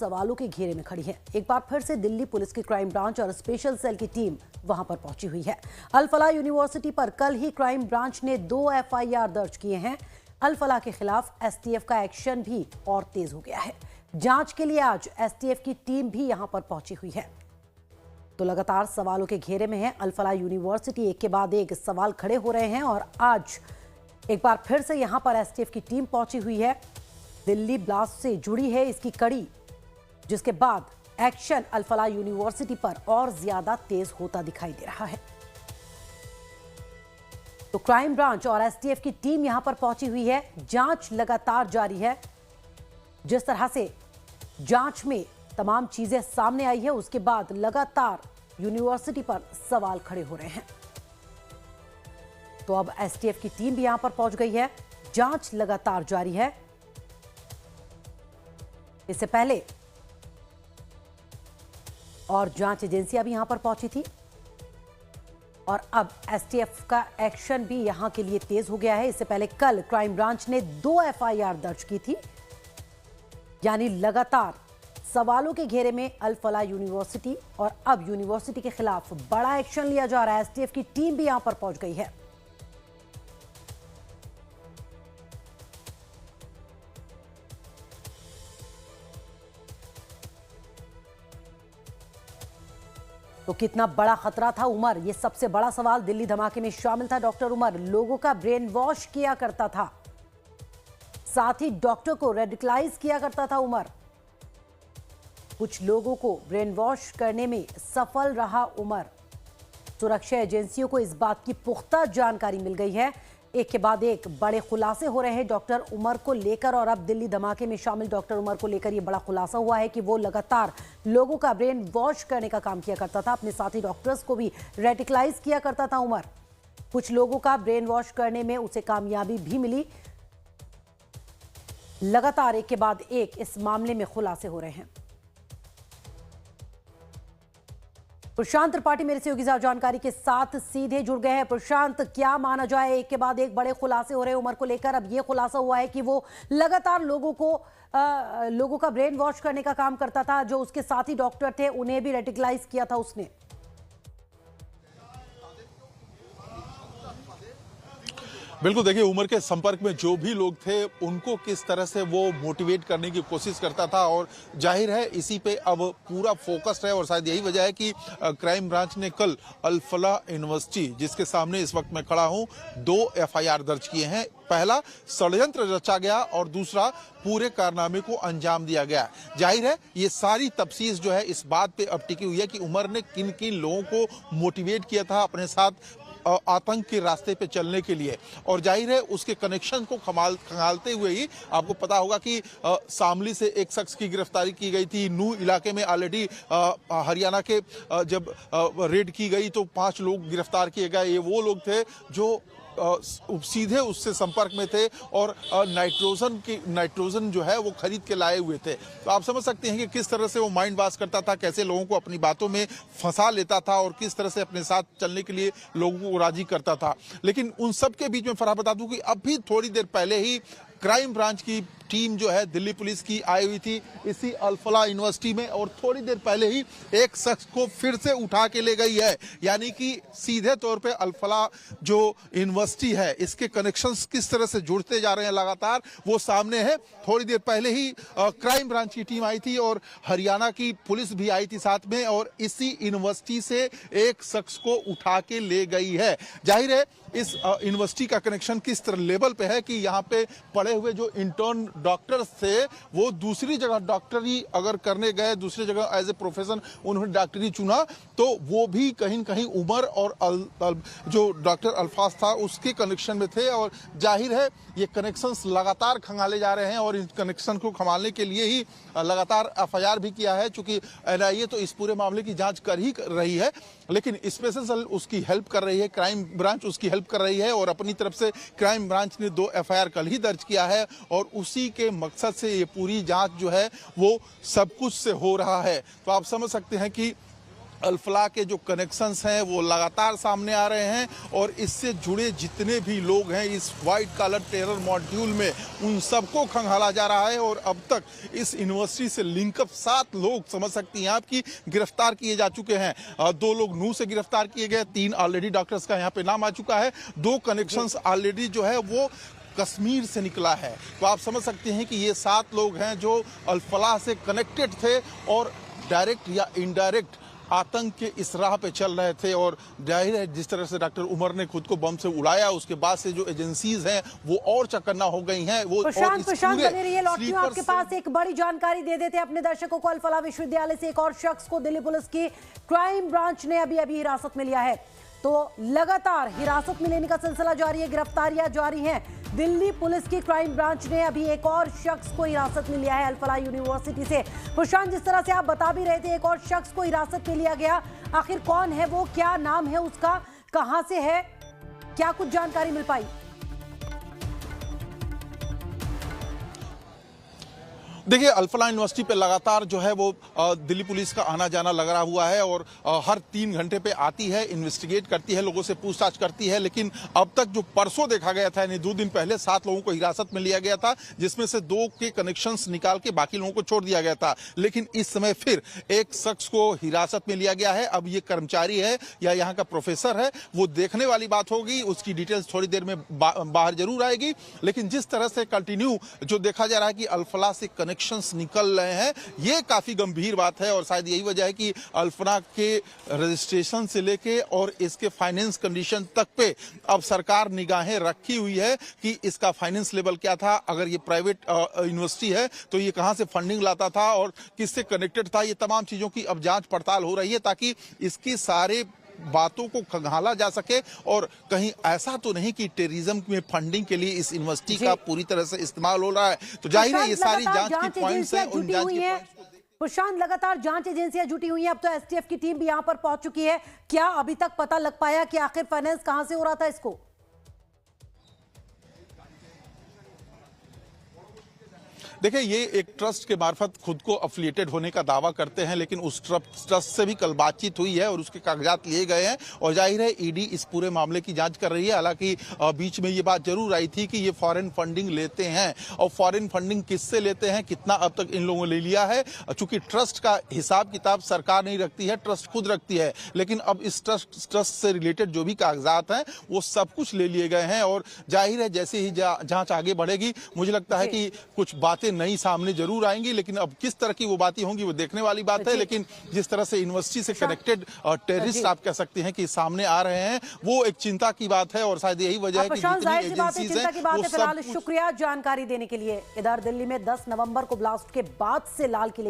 सवालों के घेरे में खड़ी है। एक बार फिर से दिल्ली पुलिस की क्राइम ब्रांच और स्पेशल सेल की टीम वहां पर पहुंची हुई है। अल फलाह यूनिवर्सिटी पर कल ही क्राइम ब्रांच ने 2 FIR दर्ज किए हैं। अल फलाह के खिलाफ STF का एक्शन भी और तेज हो गया है। जांच के लिए आज STF की टीम भी यहां पर पहुंची हुई है। तो लगातार सवालों के घेरे में है अल फलाह यूनिवर्सिटी। एक के बाद एक सवाल खड़े हो रहे हैं और आज एक बार फिर से यहां पर STF की टीम पहुंची हुई है। दिल्ली ब्लास्ट से जुड़ी है इसकी कड़ी, जिसके बाद एक्शन अल फलाह यूनिवर्सिटी पर और ज्यादा तेज होता दिखाई दे रहा है। तो क्राइम ब्रांच और STF की टीम यहां पर पहुंची हुई है। जांच लगातार जारी है। जिस तरह से जांच में तमाम चीजें सामने आई है, उसके बाद लगातार यूनिवर्सिटी पर सवाल खड़े हो रहे हैं। तो अब STF की टीम भी यहां पर पहुंच गई है। जांच लगातार जारी है। इससे पहले और जांच एजेंसियां भी यहां पर पहुंची थी और अब STF का एक्शन भी यहां के लिए तेज हो गया है। इससे पहले कल क्राइम ब्रांच ने 2 FIR दर्ज की थी। यानी लगातार सवालों के घेरे में अल फलाह यूनिवर्सिटी और अब यूनिवर्सिटी के खिलाफ बड़ा एक्शन लिया जा रहा है। STF की टीम भी यहां पर पहुंच गई है। तो कितना बड़ा खतरा था उमर, यह सबसे बड़ा सवाल। दिल्ली धमाके में शामिल था डॉक्टर उमर। लोगों का ब्रेन वॉश किया करता था, साथ ही डॉक्टर को रेडिकलाइज किया करता था उमर। कुछ लोगों को ब्रेन वॉश करने में सफल रहा उमर। सुरक्षा एजेंसियों को इस बात की पुख्ता जानकारी मिल गई है। एक के बाद एक बड़े खुलासे हो रहे हैं डॉक्टर उमर को लेकर और अब दिल्ली धमाके में शामिल डॉक्टर उमर को लेकर यह बड़ा खुलासा हुआ है कि वो लगातार लोगों का ब्रेन वॉश करने का काम किया करता था। अपने साथी डॉक्टर्स को भी रेडिकलाइज किया करता था उमर। कुछ लोगों का ब्रेन वॉश करने में उसे कामयाबी भी मिली। लगातार एक के बाद एक इस मामले में खुलासे हो रहे हैं। प्रशांत त्रिपाठी मेरे सहयोगी जानकारी के साथ सीधे जुड़ गए हैं। प्रशांत, क्या माना जाए, एक के बाद एक बड़े खुलासे हो रहे हैं उमर को लेकर। अब यह खुलासा हुआ है कि वो लगातार लोगों का ब्रेन वॉश करने का काम करता था। जो उसके साथी डॉक्टर थे उन्हें भी रेडिकलाइज किया था उसने। बिल्कुल, देखिए उमर के संपर्क में जो भी लोग थे उनको किस तरह से वो मोटिवेट करने की कोशिश करता था और जाहिर है इसी पे अब पूरा फोकस है। और शायद यही वजह है कि क्राइम ब्रांच ने कल अल फलाह यूनिवर्सिटी, जिसके सामने इस वक्त मैं खड़ा हूं, 2 FIR दर्ज किए हैं। पहला षड्यंत्र रचा गया और दूसरा पूरे कारनामे को अंजाम दिया गया। जाहिर है ये सारी तफसील जो है इस बात पे अब टिकी हुई है कि उमर ने किन किन लोगों को मोटिवेट किया था अपने साथ आतंक के रास्ते पे चलने के लिए। और जाहिर है उसके कनेक्शन को खंगालते हुए ही आपको पता होगा कि शामली से एक शख्स की गिरफ्तारी की गई थी। नू इलाके में ऑलरेडी हरियाणा के जब रेड की गई तो 5 लोग गिरफ्तार किए गए। ये वो लोग थे जो सीधे उससे संपर्क में थे और नाइट्रोजन जो है वो खरीद के लाए हुए थे। तो आप समझ सकते हैं कि किस तरह से वो माइंड वॉश करता था, कैसे लोगों को अपनी बातों में फंसा लेता था और किस तरह से अपने साथ चलने के लिए लोगों को राजी करता था। लेकिन उन सब के बीच में फराह बता दूं कि अभी थोड़ी देर पहले ही क्राइम ब्रांच की टीम जो है दिल्ली पुलिस की आई हुई थी इसी अल फलाह यूनिवर्सिटी में और थोड़ी देर पहले ही एक शख्स को फिर से उठा के ले गई है। यानी कि सीधे तौर पे अल फलाह जो यूनिवर्सिटी है इसके कनेक्शंस किस तरह से जुड़ते जा रहे हैं लगातार वो सामने है। थोड़ी देर पहले ही क्राइम ब्रांच की टीम आई थी और हरियाणा की पुलिस भी आई थी साथ में और इसी यूनिवर्सिटी से एक शख्स को उठा के ले गई है। जाहिर है इस यूनिवर्सिटी का कनेक्शन किस तरह लेवल पे है कि यहाँ पे पढ़े हुए जो इंटर्न डॉक्टर्स थे वो दूसरी जगह डॉक्टरी अगर करने गए, दूसरी जगह एज ए प्रोफेशन उन्होंने डॉक्टरी चुना तो वो भी कहीं न कहीं उमर और जो डॉक्टर अल्फाज था उसके कनेक्शन में थे। और जाहिर है ये कनेक्शंस लगातार खंगाले जा रहे हैं और इन कनेक्शन को खंगालने के लिए ही लगातार FIR भी किया है। चूंकि NIA तो इस पूरे मामले की जांच कर ही रही है लेकिन स्पेशल सेल उसकी हेल्प कर रही है, क्राइम ब्रांच उसकी हेल्प कर रही है और अपनी तरफ से क्राइम ब्रांच ने 2 FIR कल ही दर्ज किया है और उसी के मकसद से ये पूरी जांच जो है वो सब कुछ से हो रहा है। तो आप समझ सकते हैं कि अल्फला के जो कनेक्शंस हैं वो लगातार सामने आ रहे हैं और इससे जुड़े जितने भी लोग हैं इस वाइट कॉलर टेरर मॉड्यूल में, उन सबको खंगाला जा रहा है। और अब तक इस यूनिवर्सिटी से लिंकअप 7 लोग, समझ सकती हैं आपकी, गिरफ्तार किए जा चुके हैं। 2 लोग नू से गिरफ्तार किए गए, 3 ऑलरेडी डॉक्टर्स का यहाँ पे नाम आ चुका है, 2 कनेक्शंस ऑलरेडी जो है वो कश्मीर से निकला है। तो आप समझ सकते हैं कि ये 7 लोग हैं जो अल्फला से कनेक्टेड थे और डायरेक्ट या इनडायरेक्ट आतंक के इस राह पे चल रहे थे। और जाहिर है जिस तरह से डॉक्टर उमर ने खुद को बम से उड़ाया, उसके बाद से जो एजेंसीज हैं वो और चौकन्ना हो गई हैं। वो प्रशांत बने रहिए, लौटती हूं आपके पास। एक बड़ी जानकारी दे देते अपने दर्शकों को। अल्फला विश्वविद्यालय से एक और शख्स को दिल्ली पुलिस की क्राइम ब्रांच ने अभी हिरासत में लिया है। तो लगातार हिरासत में लेने का सिलसिला जारी है, गिरफ्तारियां जारी हैं। दिल्ली पुलिस की क्राइम ब्रांच ने अभी एक और शख्स को हिरासत में लिया है अल्फला यूनिवर्सिटी से। प्रशांत, जिस तरह से आप बता भी रहे थे, एक और शख्स को हिरासत में लिया गया, आखिर कौन है वो, क्या नाम है उसका, कहां से है, क्या कुछ जानकारी मिल पाई? देखिए, अल्फला यूनिवर्सिटी पे लगातार जो है वो दिल्ली पुलिस का आना जाना लगा हुआ है और हर 3 घंटे पे आती है, इन्वेस्टिगेट करती है, लोगों से पूछताछ करती है। लेकिन अब तक जो परसों देखा गया था, यानी 2 दिन पहले 7 लोगों को हिरासत में लिया गया था, जिसमें से 2 के कनेक्शंस निकाल के बाकी लोगों को छोड़ दिया गया था। लेकिन इस समय फिर एक शख्स को हिरासत में लिया गया है। अब ये कर्मचारी है या यहाँ का प्रोफेसर है, वो देखने वाली बात होगी। उसकी डिटेल्स थोड़ी देर में बाहर जरूर आएगी। लेकिन जिस तरह से कंटिन्यू जो देखा जा रहा है कि अल्फला से कनेक्शंस निकल रहे हैं, ये काफी गंभीर बात है। और शायद यही वजह है कि अल्फला के रजिस्ट्रेशन से लेके और इसके फाइनेंस कंडीशन तक पे अब सरकार निगाहें रखी हुई है कि इसका फाइनेंस लेवल क्या था, अगर ये प्राइवेट यूनिवर्सिटी है तो ये कहां से फंडिंग लाता था और किससे कनेक्टेड था। ये तमाम चीजों की अब जांच पड़ताल हो रही है ताकि इसकी सारे बातों को खंगाला जा सके और कहीं ऐसा तो नहीं कि टेररिज्म में फंडिंग के लिए इस यूनिवर्सिटी का पूरी तरह से इस्तेमाल हो रहा है। तो जाहिर है ये सारी जांच की पॉइंट्स हैं, उन जांच के प्रशांत, लगातार जांच एजेंसियां जुटी हुई हैं। अब तो एसटीएफ की टीम भी यहां पर पहुंच चुकी है। क्या अभी तक पता लग पाया कि आखिर फाइनेंस कहां से हो रहा था इसको? देखिए, ये एक ट्रस्ट के मार्फत खुद को अफिलिएटेड होने का दावा करते हैं, लेकिन उस ट्रस्ट से भी कल बातचीत हुई है और उसके कागजात लिए गए हैं। और जाहिर है ईडी इस पूरे मामले की जांच कर रही है। हालांकि बीच में ये बात जरूर आई थी कि ये फॉरेन फंडिंग लेते हैं और फॉरेन फंडिंग किससे लेते हैं, कितना अब तक इन लोगों ने ले लिया है। चूंकि ट्रस्ट का हिसाब किताब सरकार नहीं रखती है, ट्रस्ट खुद रखती है। लेकिन अब इस ट्रस्ट से रिलेटेड जो भी कागजात हैं वो सब कुछ ले लिए गए हैं। और जाहिर है जैसे ही जांच आगे बढ़ेगी, मुझे लगता है कि कुछ बातें नई सामने जरूर आएंगी। लेकिन अब किस तरह की वो बातें होंगी वो देखने वाली बात है। लेकिन जिस तरह से यूनिवर्सिटी से कनेक्टेड टेररिस्ट आप कह सकते हैं कि सामने आ रहे हैं, वो एक चिंता की बात है। और शायद यही वजह है कि जितनी एजेंसीज हैं वो सब। शुक्रिया जानकारी देने के लिए। इधर दिल्ली में 10 नवंबर को ब्लास्ट के बाद से लाल किले